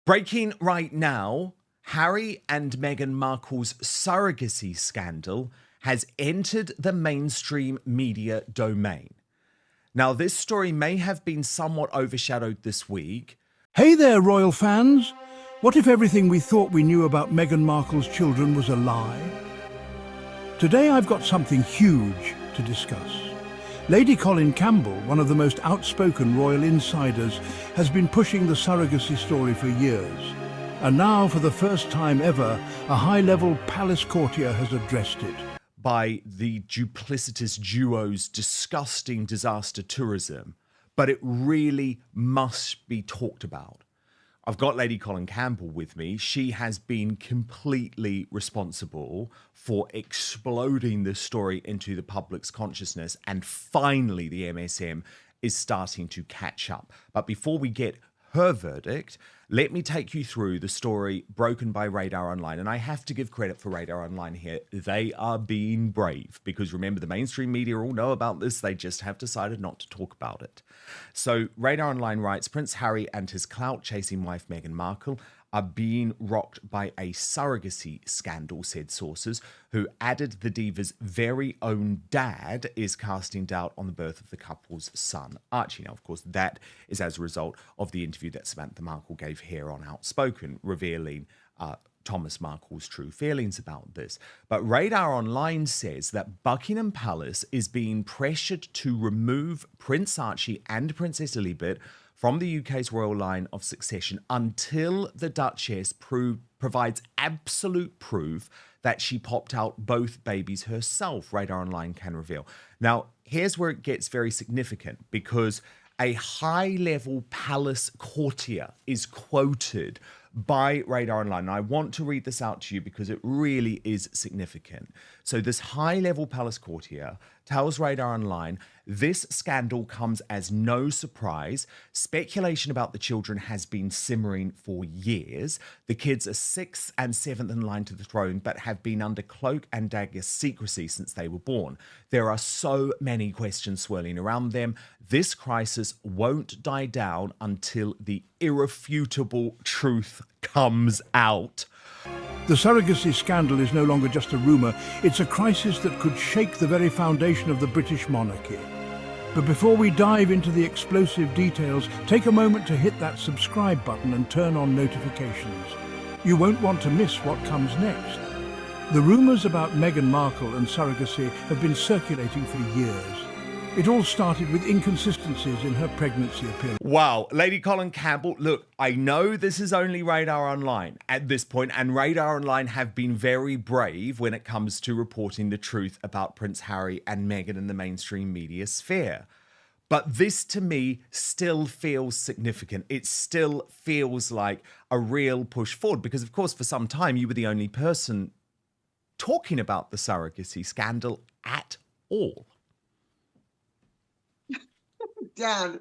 Breaking right now, Harry and Meghan Markle's surrogacy scandal has entered the mainstream media domain. Now, this story may have been somewhat overshadowed this week. Hey there, royal fans! What if everything we thought we knew about Meghan Markle's children was a lie? Today I've got something huge to discuss. Lady Campbell, one of the most outspoken royal insiders, has been pushing the surrogacy story for years. And now, for the first time ever, a high-level palace courtier has addressed it. By the duplicitous duo's disgusting disaster tourism, but it really must be talked about. I've got Lady Campbell with me. She has been completely responsible for exploding this story into the public's consciousness, and finally the MSM is starting to catch up. But before we get her verdict, let me take you through the story broken by Radar Online. And I have to give credit for Radar Online here. They are being brave, because remember, the mainstream media all know about this. They just have decided not to talk about it. So Radar Online writes, Prince Harry and his clout-chasing wife Meghan Markle are being rocked by a surrogacy scandal, said sources, who added the diva's very own dad is casting doubt on the birth of the couple's son, Archie. Now, of course, that is as a result of the interview that Samantha Markle gave here on Outspoken, revealing Thomas Markle's true feelings about this. But Radar Online says that Buckingham Palace is being pressured to remove Prince Archie and Princess Elizabeth from the UK's royal line of succession until the Duchess provides absolute proof that she popped out both babies herself, Radar Online can reveal. Now, here's where it gets very significant, because a high-level palace courtier is quoted by Radar Online. And I want to read this out to you because it really is significant. So this high-level palace courtier tells Radar Online, this scandal comes as no surprise. Speculation about the children has been simmering for years. The kids are 6th and 7th in line to the throne, but have been under cloak and dagger secrecy since they were born. There are so many questions swirling around them. This crisis won't die down until the irrefutable truth comes out. The surrogacy scandal is no longer just a rumour, it's a crisis that could shake the very foundation of the British monarchy. But before we dive into the explosive details, take a moment to hit that subscribe button and turn on notifications. You won't want to miss what comes next. The rumours about Meghan Markle and surrogacy have been circulating for years. It all started with inconsistencies in her pregnancy appearance. Wow, Lady Campbell, look, I know this is only Radar Online at this point, and Radar Online have been very brave when it comes to reporting the truth about Prince Harry and Meghan in the mainstream media sphere. But this, to me, still feels significant. It still feels like a real push forward, because, of course, for some time, you were the only person talking about the surrogacy scandal at all. Dan,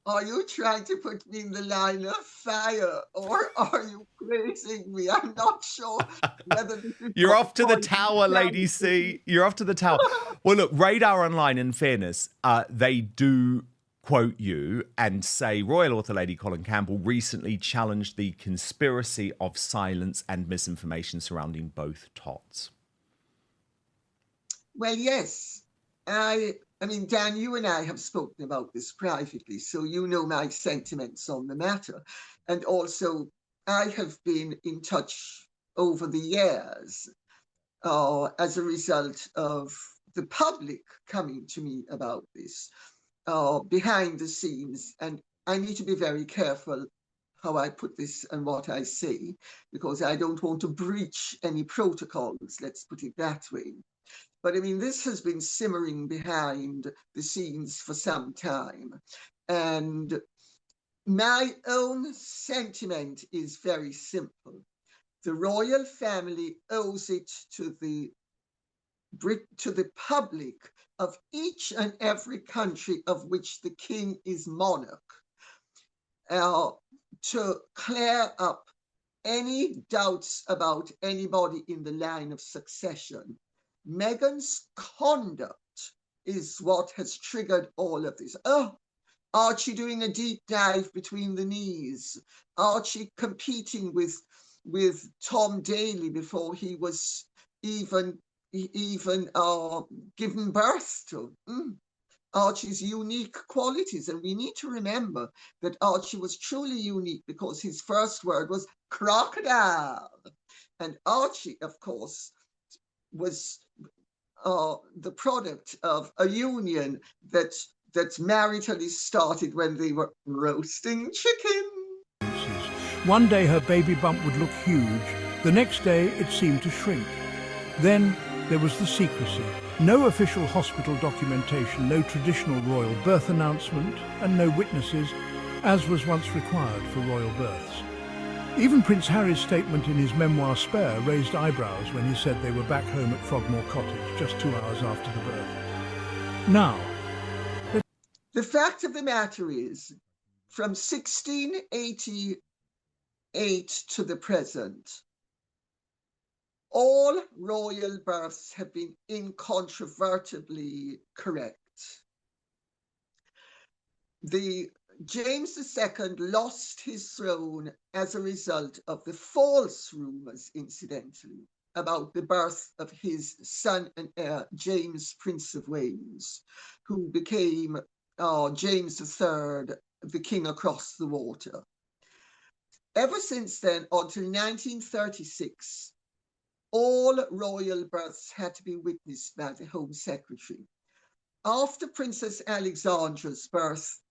are you trying to put me in the line of fire, or are you praising me? I'm not sure whether this is... You're off to the tower, Lady C. You're off to the tower. Well, look, Radar Online, in fairness, they do quote you and say Royal author Lady Campbell recently challenged the conspiracy of silence and misinformation surrounding both tots. Well, yes. I mean, Dan, you and I have spoken about this privately, so you know my sentiments on the matter. And also, I have been in touch over the years as a result of the public coming to me about this behind the scenes. And I need to be very careful how I put this and what I say, because I don't want to breach any protocols, let's put it that way. But I mean, this has been simmering behind the scenes for some time. And my own sentiment is very simple. The royal family owes it to the public of each and every country of which the king is monarch to clear up any doubts about anybody in the line of succession. Meghan's conduct is what has triggered all of this. Oh, Archie doing a deep dive between the knees, Archie competing with Tom Daly before he was even given birth to. Archie's unique qualities, and we need to remember that Archie was truly unique because his first word was crocodile, and Archie, of course, was the product of a union that maritally started when they were roasting chicken. One day her baby bump would look huge, the next day it seemed to shrink. Then there was the secrecy. No official hospital documentation, no traditional royal birth announcement, and no witnesses, as was once required for royal births. Even Prince Harry's statement in his memoir Spare raised eyebrows when he said they were back home at Frogmore Cottage just 2 hours after the birth. Now, the fact of the matter is, from 1688 to the present, all royal births have been incontrovertibly correct. James II lost his throne as a result of the false rumours, incidentally, about the birth of his son and heir, James, Prince of Wales, who became James III, the king across the water. Ever since then, until 1936, all royal births had to be witnessed by the Home Secretary. After Princess Alexandra's birth,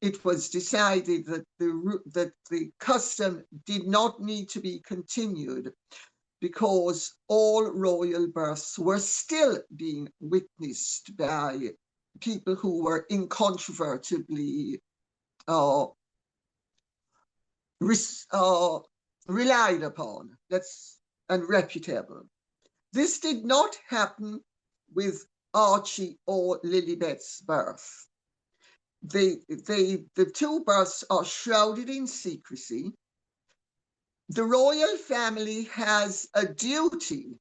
it was decided that the custom did not need to be continued because all royal births were still being witnessed by people who were incontrovertibly relied upon and reputable. This did not happen with Archie or Lilibet's birth. The two births are shrouded in secrecy. The royal family has a duty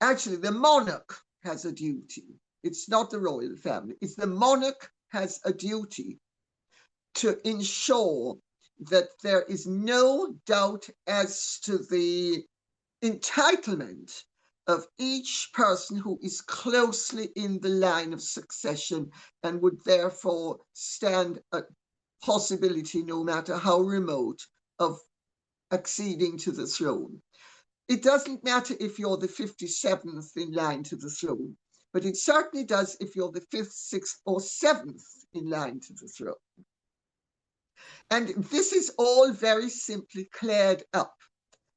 actually the monarch has a duty. It's not the royal family, it's the monarch has a duty to ensure that there is no doubt as to the entitlement of each person who is closely in the line of succession and would therefore stand a possibility, no matter how remote, of acceding to the throne. It doesn't matter if you're the 57th in line to the throne, but it certainly does if you're the 5th, 6th, or 7th in line to the throne. And this is all very simply cleared up,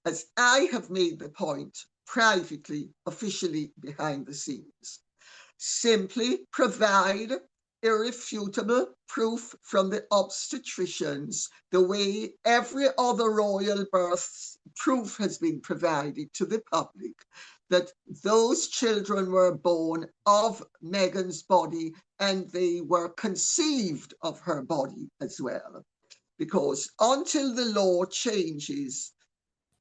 as I have made the point privately, officially behind the scenes. Simply provide irrefutable proof from the obstetricians, the way every other royal birth's proof has been provided to the public, that those children were born of Meghan's body and they were conceived of her body as well. Because until the law changes,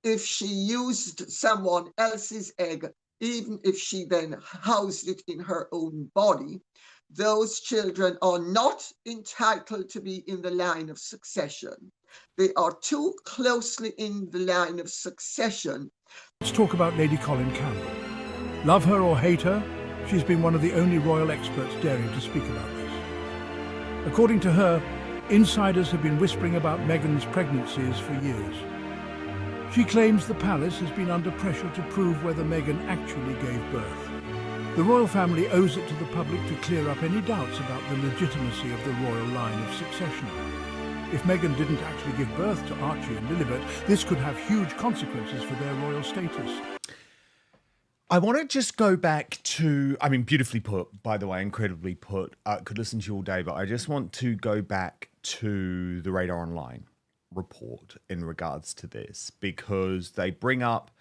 if she used someone else's egg, even if she then housed it in her own body, those children are not entitled to be in the line of succession. They are too closely in the line of succession. Let's talk about Lady Colin Campbell. Love her or hate her, she's been one of the only royal experts daring to speak about this. According to her, insiders have been whispering about Meghan's pregnancies for years. She claims the palace has been under pressure to prove whether Meghan actually gave birth. The royal family owes it to the public to clear up any doubts about the legitimacy of the royal line of succession. If Meghan didn't actually give birth to Archie and Lilibet, this could have huge consequences for their royal status. I want to just go back to, I mean, beautifully put, by the way, incredibly put. Could listen to you all day, but I just want to go back to the Radar Online report in regards to this, because they bring up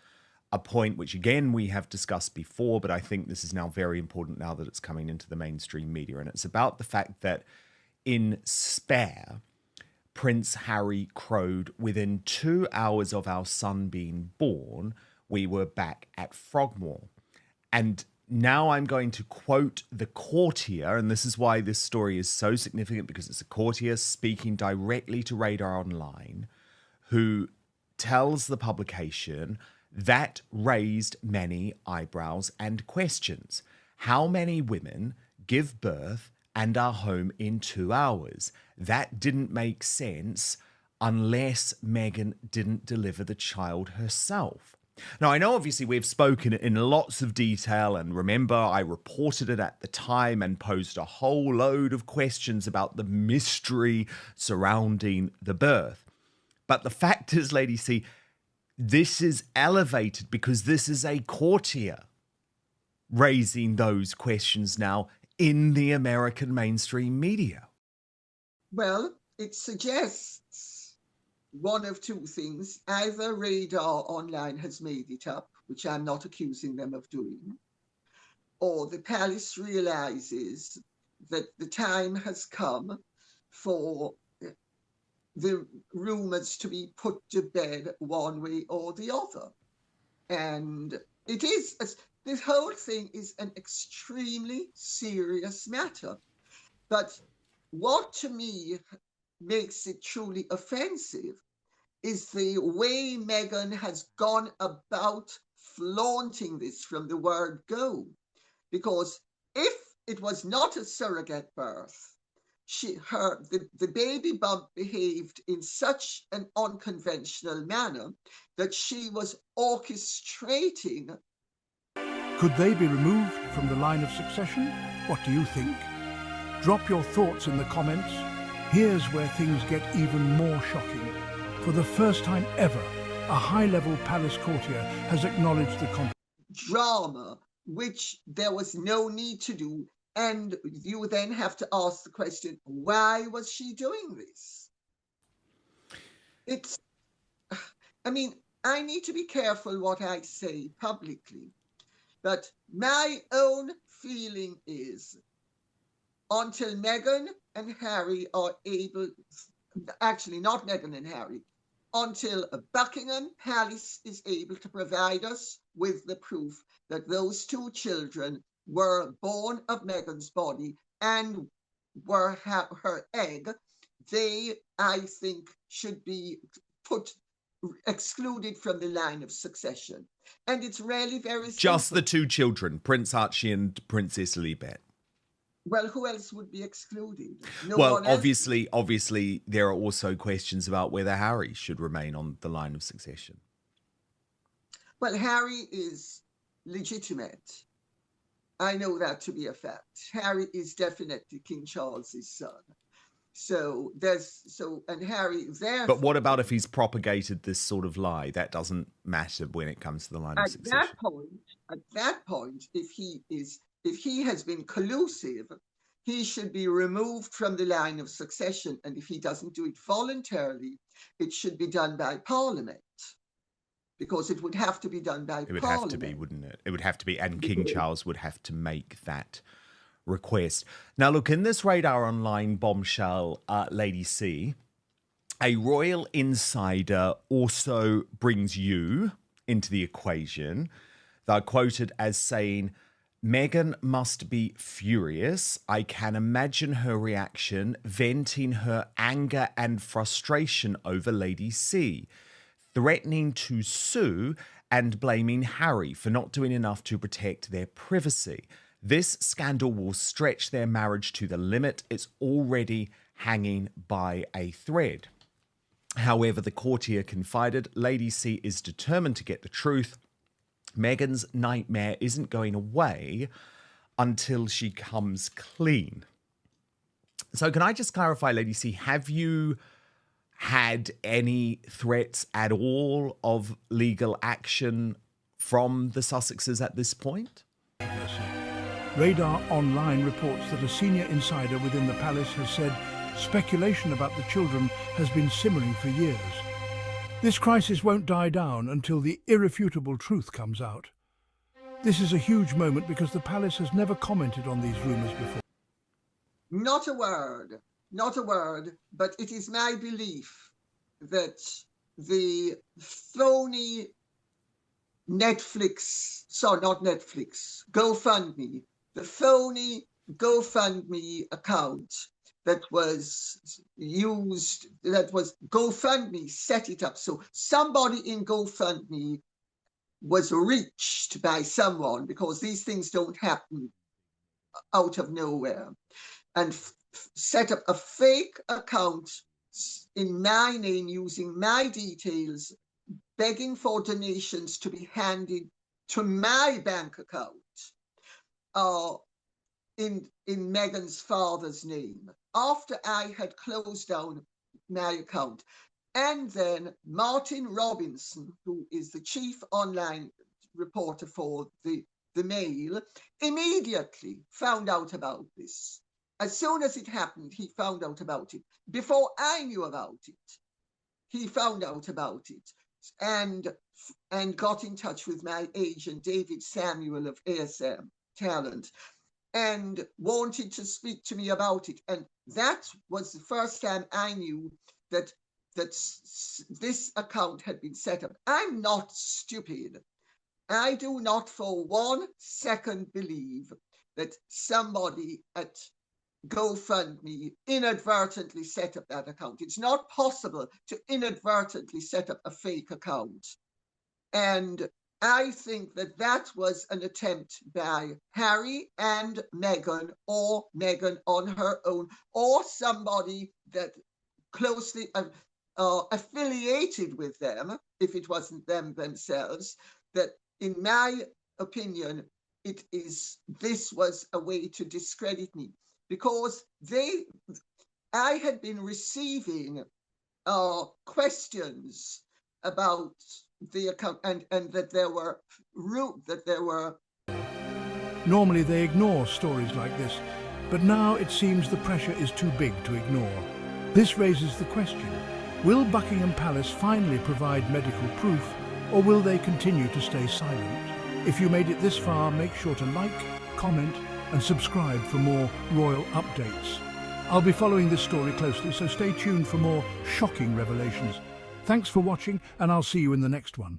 a point which, again, we have discussed before, but I think this is now very important now that it's coming into the mainstream media. And it's about the fact that in Spare, Prince Harry crowed, "Within 2 hours of our son being born, we were back at Frogmore." And now I'm going to quote the courtier, and this is why this story is so significant, because it's a courtier speaking directly to Radar Online, who tells the publication that raised many eyebrows and questions. How many women give birth and are home in 2 hours? That didn't make sense unless Meghan didn't deliver the child herself. Now, I know obviously we've spoken in lots of detail, and remember, I reported it at the time and posed a whole load of questions about the mystery surrounding the birth. But the fact is, Lady C, this is elevated because this is a courtier raising those questions now in the American mainstream media. Well, it suggests one of two things. Either Radar Online has made it up, which I'm not accusing them of doing, or the palace realizes that the time has come for the rumors to be put to bed one way or the other. And it is, this whole thing is an extremely serious matter. But what to me makes it truly offensive is the way Meghan has gone about flaunting this from the word go. Because if it was not a surrogate birth, the baby bump behaved in such an unconventional manner that she was orchestrating. Could they be removed from the line of succession? What do you think? Drop your thoughts in the comments. Here's where things get even more shocking. For the first time ever, a high-level palace courtier has acknowledged the drama, which there was no need to do. And you then have to ask the question, why was she doing this? I need to be careful what I say publicly, but my own feeling is until Meghan and Harry are able, actually not Meghan and Harry, until Buckingham Palace is able to provide us with the proof that those two children were born of Meghan's body and were her egg, they, I think, should be excluded from the line of succession. And it's really very simple. Just the two children, Prince Archie and Princess Elizabeth. Well, who else would be excluded? Obviously, there are also questions about whether Harry should remain on the line of succession. Well, Harry is legitimate. I know that to be a fact. Harry is definitely King Charles's son. And Harry there. But what about if he's propagated this sort of lie? That doesn't matter when it comes to the line of succession. At that point, if he has been collusive, he should be removed from the line of succession. And if he doesn't do it voluntarily, it should be done by Parliament. Because it would have to be done by Parliament. It would have to be, wouldn't it? It would have to be, and King Charles would have to make that request. Now, look, in this Radar Online bombshell, Lady C, a royal insider also brings you into the equation. They're quoted as saying, Meghan must be furious. I can imagine her reaction, venting her anger and frustration over Lady C, threatening to sue and blaming Harry for not doing enough to protect their privacy. This scandal will stretch their marriage to the limit. It's already hanging by a thread. However, the courtier confided, Lady C is determined to get the truth. Meghan's nightmare isn't going away until she comes clean. So can I just clarify, Lady C, have you had any threats at all of legal action from the Sussexes at this point? Radar Online reports that a senior insider within the palace has said speculation about the children has been simmering for years. This crisis won't die down until the irrefutable truth comes out. This is a huge moment because the palace has never commented on these rumours before. Not a word, but it is my belief that the phony Netflix, sorry, not Netflix, GoFundMe, the phony GoFundMe account that was used, that was GoFundMe set it up. So somebody in GoFundMe was reached by someone, because these things don't happen out of nowhere, and set up a fake account in my name using my details, begging for donations to be handed to my bank account in Meghan's father's name, after I had closed down my account. And then Martin Robinson, who is the chief online reporter for the Mail, immediately found out about this. As soon as it happened, he found out about it. Before I knew about it, he found out about it and got in touch with my agent, David Samuel of ASM Talent, and wanted to speak to me about it. And that was the first time I knew that this account had been set up. I'm not stupid. I do not for 1 second believe that somebody at GoFundMe inadvertently set up that account. It's not possible to inadvertently set up a fake account. And I think that that was an attempt by Harry and Meghan, or Meghan on her own, or somebody that closely affiliated with them, if it wasn't them themselves, that in my opinion, this was a way to discredit me, because I had been receiving questions about the account, and that there were Normally they ignore stories like this, but now it seems the pressure is too big to ignore. This raises the question, will Buckingham Palace finally provide medical proof, or will they continue to stay silent? If you made it this far, make sure to like, comment and subscribe for more royal updates. I'll be following this story closely, so stay tuned for more shocking revelations. Thanks for watching, and I'll see you in the next one.